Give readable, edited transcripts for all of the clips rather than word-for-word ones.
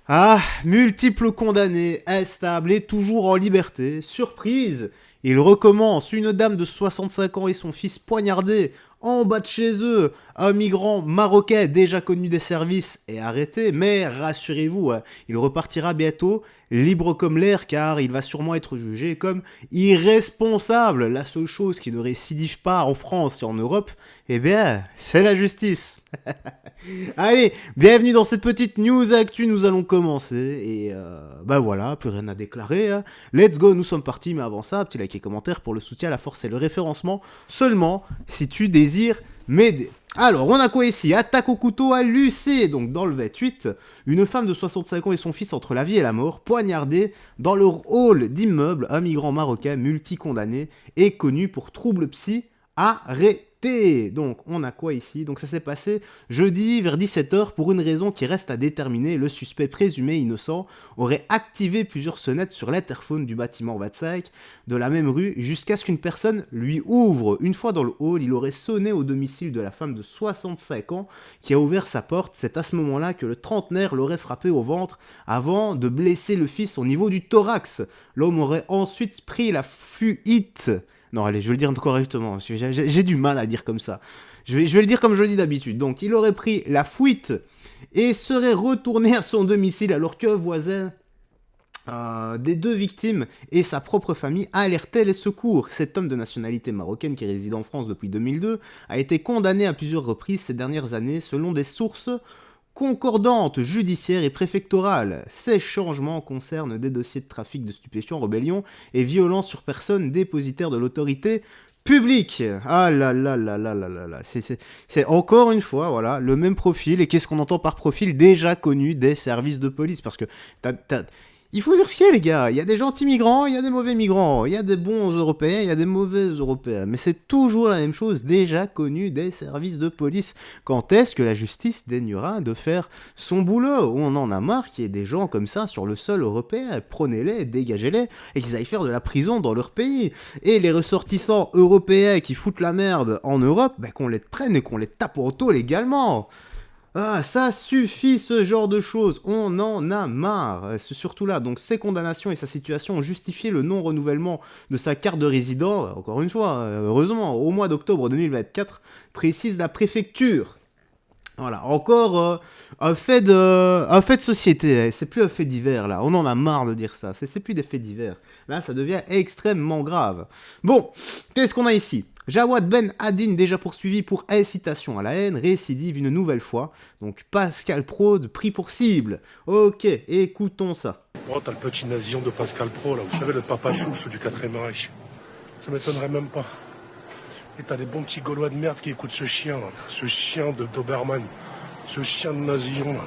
Ah, multiples condamnés, instables et toujours en liberté. Surprise, il recommence. Une dame de 65 ans et son fils poignardés en bas de chez eux. Un migrant marocain déjà connu des services est arrêté, mais rassurez-vous, hein, il repartira bientôt libre comme l'air car il va sûrement être jugé comme irresponsable. La seule chose qui ne récidive pas en France et en Europe, eh bien, c'est la justice. Allez, bienvenue dans cette petite news actu, nous allons commencer, et bah voilà, plus rien à déclarer, hein. Let's go, nous sommes partis, mais avant ça, petit like et commentaire pour le soutien, la force et le référencement, seulement si tu désires m'aider. Alors, on a quoi ici? Attaque au couteau à Lucé, donc dans le 28, une femme de 65 ans et son fils entre la vie et la mort, poignardés dans leur hall d'immeuble, un migrant marocain multicondamné et connu pour troubles psy arrêté. Donc, on a quoi ici? Donc, ça s'est passé jeudi vers 17 h pour une raison qui reste à déterminer. Le suspect présumé innocent aurait activé plusieurs sonnettes sur l'interphone du bâtiment 25 de la même rue jusqu'à ce qu'une personne lui ouvre. Une fois dans le hall, il aurait sonné au domicile de la femme de 65 ans qui a ouvert sa porte. C'est à ce moment-là que le trentenaire l'aurait frappé au ventre avant de blesser le fils au niveau du thorax. L'homme aurait ensuite pris la fuite. Non, allez, je vais le dire correctement. J'ai du mal à le dire comme ça. Je vais le dire comme je le dis d'habitude. Donc, il aurait pris la fuite et serait retourné à son domicile alors que voisin des deux victimes et sa propre famille alertaient les secours. Cet homme de nationalité marocaine qui réside en France depuis 2002 a été condamné à plusieurs reprises ces dernières années selon des sources concordante, judiciaire et préfectorale. Ces changements concernent des dossiers de trafic de stupéfiants, rébellion et violence sur personne dépositaire de l'autorité publique. Ah là là là là là là là. C'est encore une fois, voilà, le même profil. Et qu'est-ce qu'on entend par profil déjà connu des services de police? Parce que il faut dire ce qu'il y a, les gars. Il y a des gentils migrants, il y a des mauvais migrants. Il y a des bons Européens, il y a des mauvais Européens. Mais c'est toujours la même chose, déjà connue des services de police. Quand est-ce que la justice daignera de faire son boulot? On en a marre qu'il y ait des gens comme ça sur le sol européen. Prenez-les, dégagez-les, et qu'ils aillent faire de la prison dans leur pays. Et les ressortissants européens qui foutent la merde en Europe, ben qu'on les prenne et qu'on les tape au taux légalement. Ah, ça suffit ce genre de choses, on en a marre. C'est surtout là, donc ses condamnations et sa situation ont justifié le non-renouvellement de sa carte de résident, encore une fois, heureusement, au mois d'octobre 2024, précise la préfecture. Voilà, encore un fait de société, c'est plus un fait divers là, on en a marre de dire ça, c'est plus des faits divers. Là, ça devient extrêmement grave. Bon, qu'est-ce qu'on a ici? Jawad Ben Hadin, déjà poursuivi pour incitation à la haine, récidive une nouvelle fois. Donc Pascal Prod, pris pour cible. Ok, écoutons ça. Oh, t'as le petit nasillon de Pascal Pro, là, vous savez, le papa chouf du 4ème Reich. Ça m'étonnerait même pas. Et t'as des bons petits Gaulois de merde qui écoutent ce chien, là. Ce chien de Doberman. Ce chien de nasillon, là.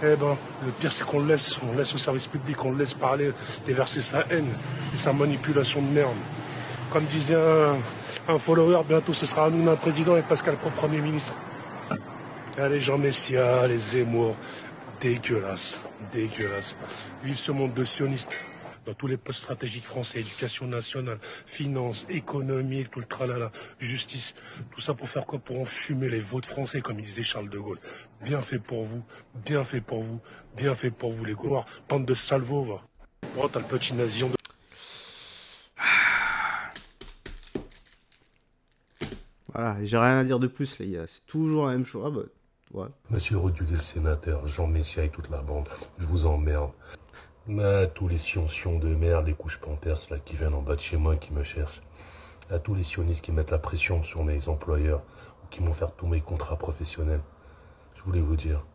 Eh ben, le pire, c'est qu'on on laisse au service public, on le laisse parler, déverser sa haine et sa manipulation de merde. Comme disait un follower, bientôt ce sera Hanouna président et Pascal Pro Premier ministre. Ah, les Jean Messia, les Zemmour, dégueulasse, dégueulasse. Vive ce monde de sionistes. Dans tous les postes stratégiques français, éducation nationale, finances, économie, tout le tralala, justice. Tout ça pour faire quoi? Pour enfumer les votes français, comme il disait Charles de Gaulle. Bien fait pour vous, bien fait pour vous, bien fait pour vous les Gaulois. Bande de salvos, va. Oh, t'as le petit nasillon de... Voilà, j'ai rien à dire de plus les gars, c'est toujours la même chose. Ah bah, ouais. Monsieur Rodulé le sénateur, Jean Messia et toute la bande, je vous emmerde. Mais tous les sions de merde, les couches panthères là, qui viennent en bas de chez moi et qui me cherchent. À tous les sionistes qui mettent la pression sur mes employeurs ou qui m'ont fait tous mes contrats professionnels. Je voulais vous dire,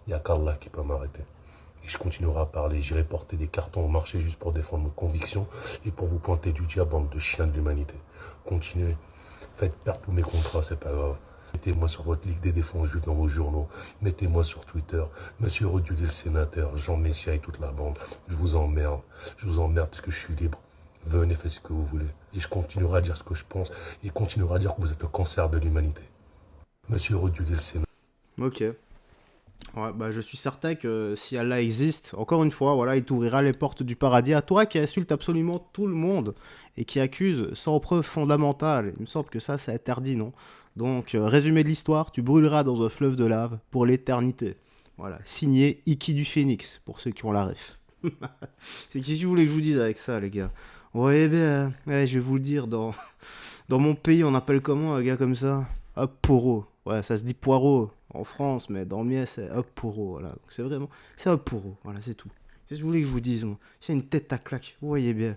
il n'y a qu'Allah qui peut m'arrêter. Et je continuerai à parler, j'irai porter des cartons au marché juste pour défendre mes convictions et pour vous pointer du diable, bande de chiens de l'humanité. Continuez, faites perdre tous mes contrats, c'est pas grave. Mettez-moi sur votre Ligue des défenses juifs dans vos journaux. Mettez-moi sur Twitter. Monsieur Rodulé le sénateur, Jean Messia et toute la bande. Je vous emmerde. Je vous emmerde parce que je suis libre. Venez, faites ce que vous voulez. Et je continuerai à dire ce que je pense. Et continuerai à dire que vous êtes le cancer de l'humanité. Monsieur Rodulé le sénateur. Ok. Ouais, bah je suis certain que si Allah existe, encore une fois, voilà, il t'ouvrira les portes du paradis à toi qui insulte absolument tout le monde et qui accuse sans preuve fondamentale. Il me semble que ça, c'est interdit, non? Donc, résumé de l'histoire, tu brûleras dans un fleuve de lave pour l'éternité. Voilà, signé Iki du Phénix, pour ceux qui ont la ref. C'est qu'est-ce que vous voulez que je vous dise avec ça, les gars? Ouais, ben, ouais, je vais vous le dire, dans mon pays, on appelle comment un gars comme ça? Un poro. Ouais, ça se dit poireau en France, mais dans le mien, c'est un poro, voilà. Donc c'est vraiment, c'est un poro, voilà, c'est tout. Qu'est-ce que vous voulez que je vous dise, moi? C'est une tête à claque, vous voyez bien.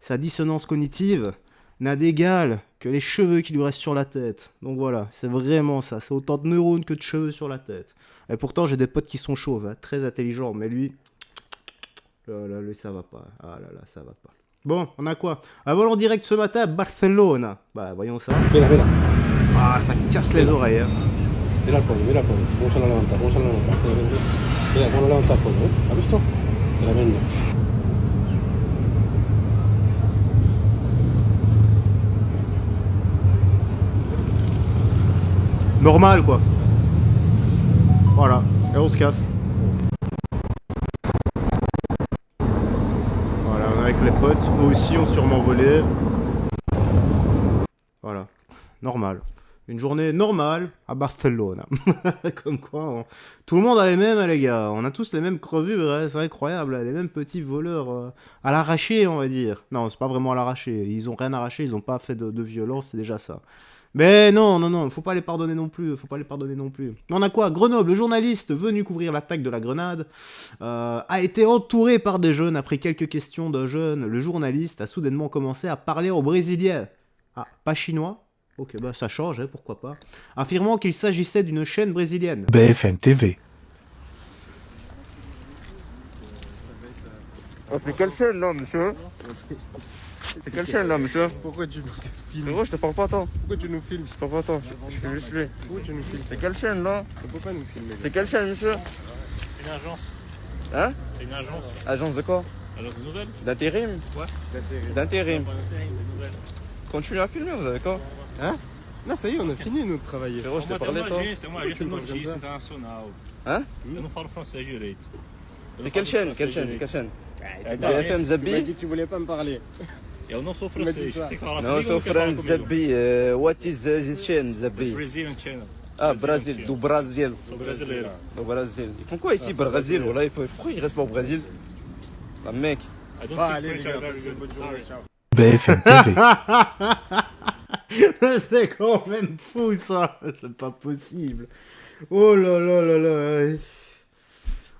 Sa dissonance cognitive n'a d'égal que les cheveux qui lui restent sur la tête. Donc voilà, c'est vraiment ça. C'est autant de neurones que de cheveux sur la tête. Et pourtant, j'ai des potes qui sont chauves, hein, très intelligents, mais lui, lui, ça va pas. Ah là là, ça va pas. Bon, on a quoi? Un vol en direct ce matin à Barcelone. Bah, voyons ça. Mira, mira. Ah, ça casse les oreilles, hein. Mira el pollo, mira el pollo. Vamos a la levantar, vamos a la levantar. Mira, vamos a levantar pollo, ¿eh? ¿Has visto? Tremendo. Normal, quoi. Voilà, et on se casse. Voilà, on est avec les potes. Eux aussi ont sûrement volé. Voilà, normal. Une journée normale à Barcelone. Comme quoi, tout le monde a les mêmes, hein, les gars. On a tous les mêmes crevures, hein. C'est incroyable. Les mêmes petits voleurs à l'arraché, on va dire. Non, c'est pas vraiment à l'arraché. Ils ont rien arraché, ils ont pas fait de violence, c'est déjà ça. Mais non, faut pas les pardonner non plus, On a quoi? Grenoble, le journaliste venu couvrir l'attaque de la Grenade, a été entouré par des jeunes. Après quelques questions d'un jeune, le journaliste a soudainement commencé à parler en brésilien. Ah, pas chinois? Ok, bah ça change, hein, pourquoi pas. Affirmant qu'il s'agissait d'une chaîne brésilienne. BFM TV. Oh, c'est quelle chaîne là, monsieur? C'est quelle chaîne là, monsieur? Pourquoi tu nous filmes? Frérot, je te parle pas tant. Pourquoi tu nous filmes? Je te parle pas tant. Je suis juste lui. Pourquoi tu nous filmes? C'est quelle chaîne là? On peut pas nous filmer. C'est quelle chaîne, monsieur? Une agence. Hein? C'est une agence. Agence de quoi? Agence de nouvelles. D'intérim? Ouais. D'intérim. Pas d'intérim, de nouvelles. Continue à filmer, vous avez quoi? Hein? Non, ça y est, on a fini nous de travailler. Frérot, je te parlais toi. C'est uma agência de notícias internacional. Hein? Eu não falo francês direito. C'est quelle chaîne? Quelle chaîne? C'est quelle chaîne? É da BFM agência. Tu m'as Zabi? dit que tu voulais pas me parler. Eu não sou Tu m'as dit francês. ça. Você que fala Non, comigo ou so não quer falar France comigo? Zabi. What is this chaîne, Zabi? Brazilian channel. Ah, Brésil, do Brasil. Sou brasileiro. Do Brésil. Ils font quoi ici, Brésil? Voilà, pourquoi ils restent pas au Brésil? Ah, mec. I don't Ah, speak allez, les French, gars, I'm very passez une good. bonne journée. Sorry. Ciao. BFM TV. C'est quand même fou, ça. C'est pas possible. Oh là là là là.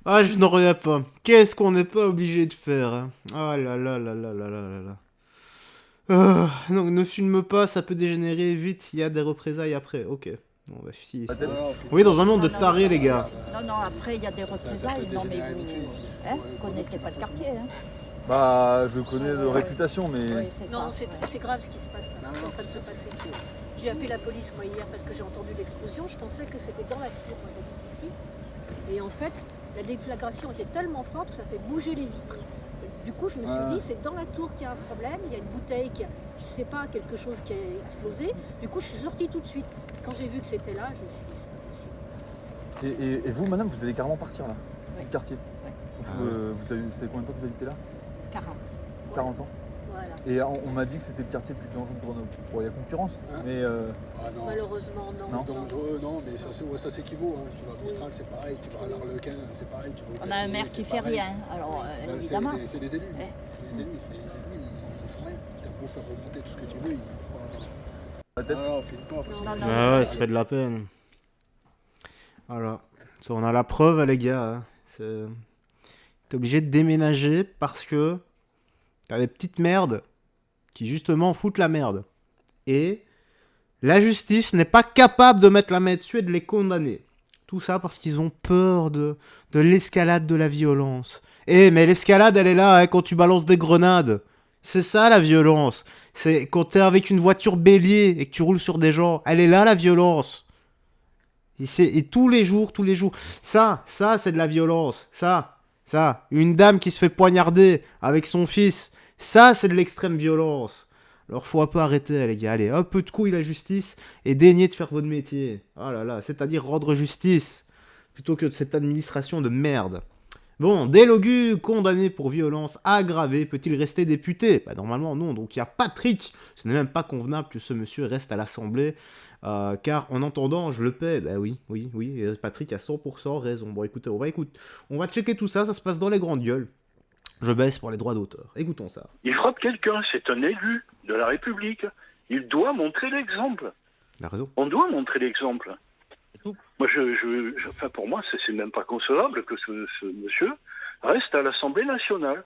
Ah, je n'en reviens pas. Qu'est-ce qu'on n'est pas obligé de faire, hein. Ah là là là là là là là là. Donc ne filme pas, ça peut dégénérer vite, il y a des représailles après. Ok. Bon bah si. Oui, dans un monde de tarés, les gars. Non, après il y a des représailles. Non, mais vous connaissez pas le quartier. Hein. Bah, je connais de réputation, mais Oui, c'est Non, ça. c'est grave ce qui se passe là, c'est en train de se passer. J'ai appelé la police moi hier parce que j'ai entendu l'explosion, je pensais que c'était dans la tour, moi j'habite ici. Et en fait, la déflagration était tellement forte que ça fait bouger les vitres. Du coup, je me suis dit, c'est dans la tour qu'il y a un problème, il y a une bouteille qui a, je sais pas, quelque chose qui a explosé. Du coup, je suis sortie tout de suite. Quand j'ai vu que c'était là, je me suis dit, c'est pas possible. et vous, madame, vous allez carrément partir là, Oui. du quartier. Vous savez combien de temps que vous habitez là? 40. 40 ans. Voilà. Et on m'a dit que c'était le quartier le plus dangereux de Grenoble. Bon, il y a concurrence, mais Ah non. Malheureusement, non. Non. Dangereux, non, mais ça s'équivaut. Hein. Tu vas à Mistral, c'est pareil. Tu vas à l'Arlequin, c'est pareil. Tu vas au On a un Gâteau, maire c'est qui fait pareil. rien. Alors, Ben, évidemment. C'est des élus. Ouais. C'est des élus. Ils font rien. T'as beau faire remonter tout ce que tu veux. la tête. Non, filme-toi. parce que- Non, non, Ah ouais, ça fait de la peine. Voilà. Ça, on a la preuve, les gars. Hein. T'es obligé de déménager parce que t'as des petites merdes qui, justement, foutent la merde. Et la justice n'est pas capable de mettre la main dessus et de les condamner. Tout ça parce qu'ils ont peur de l'escalade de la violence. Eh, mais l'escalade, elle est là, hein, quand tu balances des grenades. C'est ça, la violence. C'est quand t'es avec une voiture bélier et que tu roules sur des gens. Elle est là, la violence. Et tous les jours. Ça, c'est de la violence. Ça. Une dame qui se fait poignarder avec son fils. Ça, c'est de l'extrême violence. Alors, faut un peu arrêter, les gars. Allez, un peu de couille, la justice, et daignez de faire votre métier. Oh là là, c'est-à-dire rendre justice, plutôt que de cette administration de merde. Bon, Delogu, condamné pour violence aggravée, peut-il rester député? Bah, normalement, non. Donc, il y a Patrick. Ce n'est même pas convenable que ce monsieur reste à l'Assemblée. Car en entendant, je le paie. Bah oui, et Patrick a 100% raison. Bon, écoutez, on va checker tout ça, ça se passe dans les grandes gueules. Je baisse pour les droits d'auteur. Écoutons ça. Il frappe quelqu'un, c'est un élu de la République. Il doit montrer l'exemple. Il a raison. On doit montrer l'exemple. Moi, enfin, pour moi, c'est même pas concevable que ce monsieur reste à l'Assemblée nationale.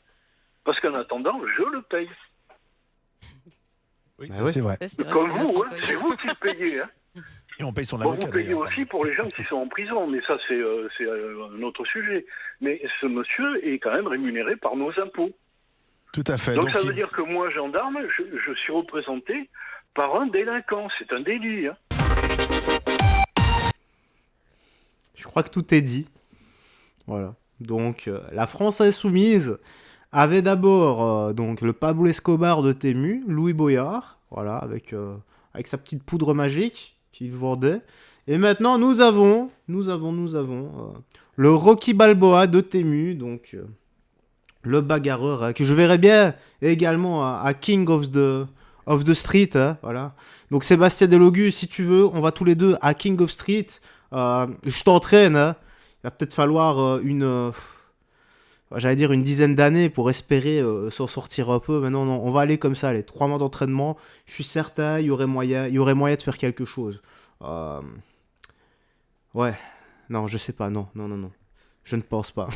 Parce qu'en attendant, je le paye. Oui, Bah ça, ouais. c'est vrai. Comme vous, hein, c'est vous qui le payez. Hein. Et on paye son Bon, avocat. vous payez d'ailleurs, aussi pour les gens qui sont en prison, mais ça, c'est un autre sujet. Mais ce monsieur est quand même rémunéré par nos impôts. Tout à fait. Donc ça veut dire que moi, gendarme, je suis représenté par un délinquant. C'est un délit. Hein. Je crois que tout est dit. Voilà. Donc, la France insoumise avait d'abord donc le Pablo Escobar de Tému, Louis Boyard, voilà, avec sa petite poudre magique qu'il vendait. Et maintenant, nous avons le Rocky Balboa de Tému, donc le bagarreur, hein, que je verrais bien également à King of the Street, hein, voilà. Donc Sébastien Delogu, si tu veux, on va tous les deux à King of Street. Je t'entraîne, hein. Il va peut-être falloir une dizaine d'années pour espérer s'en sortir un peu. Mais non, on va aller comme ça, les 3 mois d'entraînement. Je suis certain, il y aurait moyen de faire quelque chose. Ouais, non, je sais pas, non. Je ne pense pas.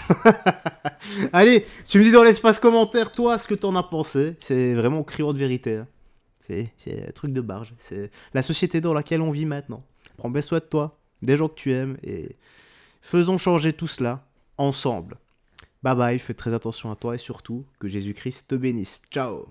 Allez, tu me dis dans l'espace commentaire, toi, ce que t'en as pensé. C'est vraiment criant de vérité. Hein. C'est un truc de barge. C'est la société dans laquelle on vit maintenant. Prends bien soin de toi, des gens que tu aimes, et faisons changer tout cela ensemble. Bye bye, fais très attention à toi et surtout que Jésus-Christ te bénisse. Ciao.